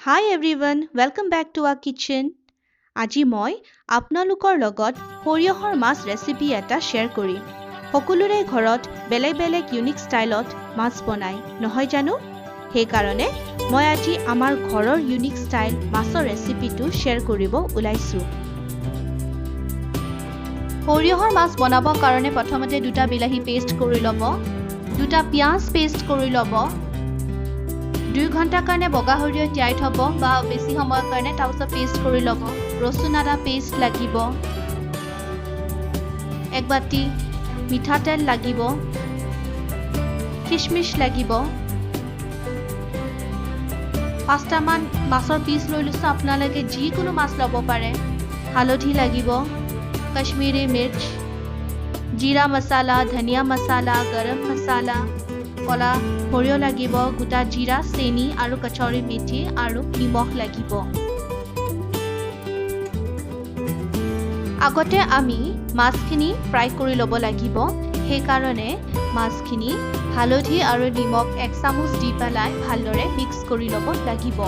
Hi everyone, welcome back to our kitchen. আজি মই আপোনালোকৰ লগত সৰিয়হৰ মাছ ৰেচিপি এটা শ্বেয়াৰ কৰিম। সকলোৰে ঘৰত বেলেগ বেলেগ ইউনিক ষ্টাইলত মাছ বনায়, নহয় জানো? সেইকাৰণে মই আজি আমাৰ ঘৰৰ ইউনিক ষ্টাইল মাছৰ ৰেচিপিটো শ্বেয়াৰ কৰিব ওলাইছো। সৰিয়হৰ মাছ বনাবৰ কাৰণে প্ৰথমতে দুটা বিলাহী পেষ্ট কৰি ল'ব, দুটা পিঁয়াজ পেষ্ট কৰি ল'ব। 2 ঘণ্টাৰ কাৰণে বগা সৰিয়হ তিয়াই থব বা বেছি সময়ৰ কাৰণে তাৰপিছত পেষ্ট কৰি ল'ব। ৰচুন আদা পেষ্ট লাগিব, 1 বাটি মিঠাতেল লাগিব, কিচমিচ লাগিব, 5টামান মাছৰ পিচ লৈ লৈছোঁ। আপোনালোকে যিকোনো মাছ ল'ব পাৰে। হালধি লাগিব, কাশ্মীৰী মিৰ্চ, জিৰা মছলা, ধনিয়া মছলা, গৰম মছলা, কলা সৰিয়হ লাগিব, গোটা জিৰা, চেনি আৰু কচুৰি মেথি আৰু নিমখ লাগিব। আগতে আমি মাছখিনি ফ্ৰাই কৰি ল'ব লাগিব। সেইকাৰণে মাছখিনি হালধি আৰু নিমখ 1 চামুচ দি পেলাই ভালদৰে মিক্স কৰি ল'ব লাগিব।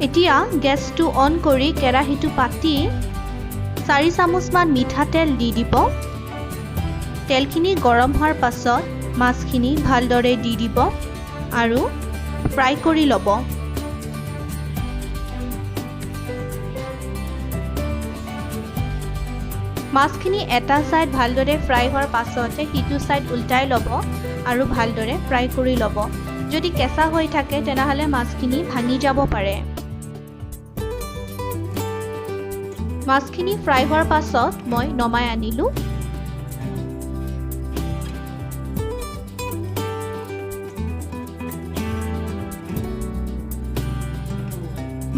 এতিয়া গেছটো অন কৰি কেৰাহীটো পাতি 4 চামুচমান মিঠাতেল দি দিব। তেলখিনি গৰম হোৱাৰ পাছত মাছখিনি ভালদৰে দি দিব আৰু ফ্ৰাই কৰি ল'ব। মাছখিনি এটা সাইড ভালদৰে ফ্ৰাই হোৱাৰ পাছতে সিটো সাইড উল্টাই ল'ব আৰু ভালদৰে ফ্ৰাই কৰি ল'ব। যদি কেঁচা হৈ থাকে তেনেহ'লে মাছখিনি ভাঙি যাব পাৰে। মাছখিনি ফ্ৰাই হোৱাৰ পাছত মই নমাই আনিলোঁ।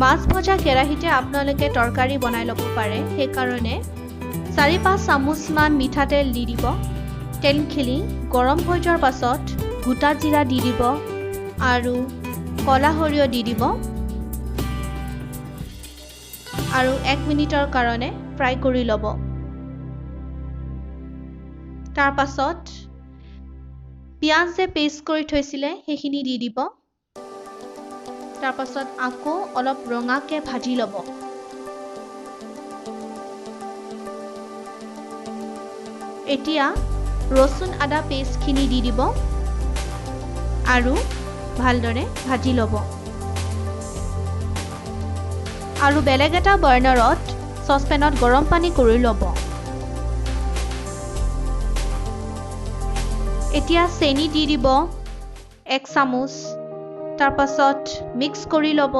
মাছ ভজা কেৰাহীতে আপোনালোকে তৰকাৰী বনাই ল'ব পাৰে। সেইকাৰণে 4-5 চামুচমান মিঠাতেল দি দিব। তেলখিনি গৰম হৈ যোৱাৰ পাছত গোটা জিৰা দি দিব আৰু কলা সৰিয়হ দি দিব আৰু 1 মিনিটৰ কাৰণে ফ্ৰাই কৰি ল'ব। তাৰ পাছত পিঁয়াজ যে পেষ্ট কৰি থৈছিলে সেইখিনি দি দিব। তাৰ পাছত আকৌ অলপ ৰঙাকে ভাজি ল'ব। এতিয়া ৰচুন আদা পেষ্টখিনি দি দিব আৰু ভালদৰে ভাজি ল'ব। আৰু বেলেগ এটা বাৰ্ণাৰত চচপেনত গৰম পানী কৰি ল'ব। এতিয়া চেনি দি দিব 1 চামুচ। তাৰ পাছত মিক্স কৰি ল'ব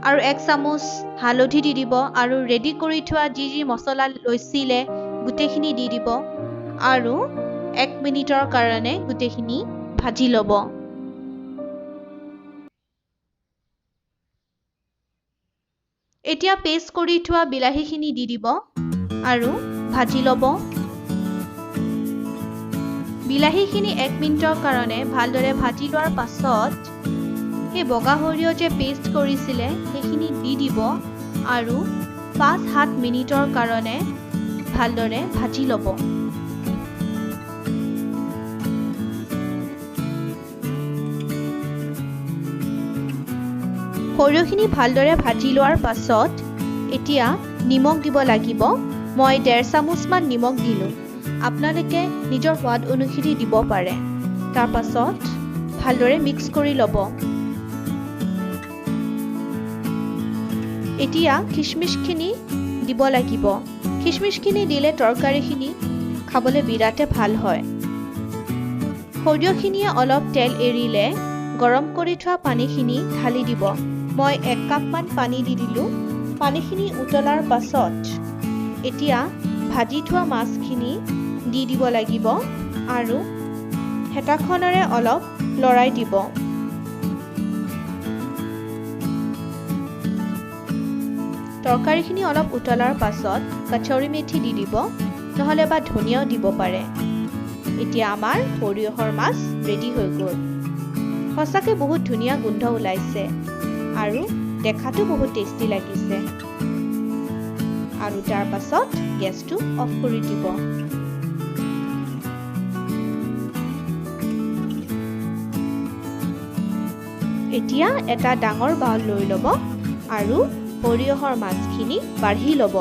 আৰু 1 চামুচ হালধি দি দিব আৰু ৰেডি কৰি থোৱা যি মছলা লৈছিলে গোটেইখিনি দি দিব আৰু 1 মিনিটৰ কাৰণে গোটেইখিনি ভাজি ল'ব। এতিয়া পেষ্ট কৰি থোৱা বিলাহীখিনি দি দিব আৰু ভাজি ল'ব। বিলাহীখিনি 1 মিনিটৰ কাৰণে ভালদৰে ভাজি লোৱাৰ পাছত সেই বগা সৰিয়হ যে পেষ্ট কৰিছিলে সেইখিনি দি দিব আৰু 5-7 মিনিটৰ কাৰণে ভালদৰে ভাজি ল'ব। সৰিয়হখিনি ভালদৰে ভাজি লোৱাৰ পাছত এতিয়া নিমখ দিব লাগিব। মই 1.5 চামুচমান নিমখ দিলোঁ। আপোনালোকে নিজৰ সোৱাদ অনুসৰি দিব পাৰে। তাৰ পাছত ভালদৰে মিক্স কৰি ল'ব। এতিয়া কিচমিচখিনি দিব লাগিব। কিচমিচখিনি দিলে তৰকাৰীখিনি খাবলৈ বিৰাটে ভাল হয়। সৰিয়হখিনিয়ে অলপ তেল এৰিলে গৰম কৰি থোৱা পানীখিনি ঢালি দিব। মই 1 কাপমান পানী দি দিলোঁ। পানীখিনি উতলাৰ পাছত এতিয়া ভাজি থোৱা মাছখিনি দি দিব লাগিব আৰু হেতাখনেৰে অলপ লৰাই দিব। তৰকাৰীখিনি অলপ উতলাৰ পাছত কচুৰি মেথি দি দিব, নহ'লে বা ধনিয়াও দিব পাৰে। এতিয়া আমাৰ সৰিয়হৰ মাছ ৰেডি হৈ গ'ল। সঁচাকৈ বহুত ধুনীয়া গোন্ধ ওলাইছে আৰু দেখাতো বহুত টেষ্টি লাগিছে। আৰু তাৰ পাছত গেছটো অফ কৰি দিব। এতিয়া এটা ডাঙৰ বাউল লৈ ল'ব আৰু সৰিয়হৰ মাছখিনি বাঢ়ি ল'ব।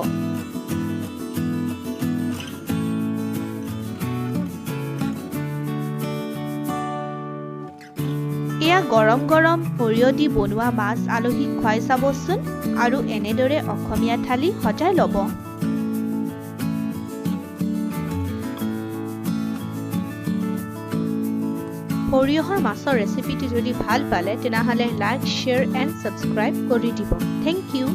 এয়া গৰম গৰম সৰিয়হ দি বনোৱা মাছ আলহীক খুৱাই চাবচোন আৰু এনেদৰে অসমীয়া থালি সজাই ল'ব। সৰিয়হৰ মাছৰ ৰেচিপিটো যদি ভাল পালে তেনেহ'লে লাইক, শ্বেয়াৰ এণ্ড ছাবস্ক্ৰাইব কৰি দিব। Thank U.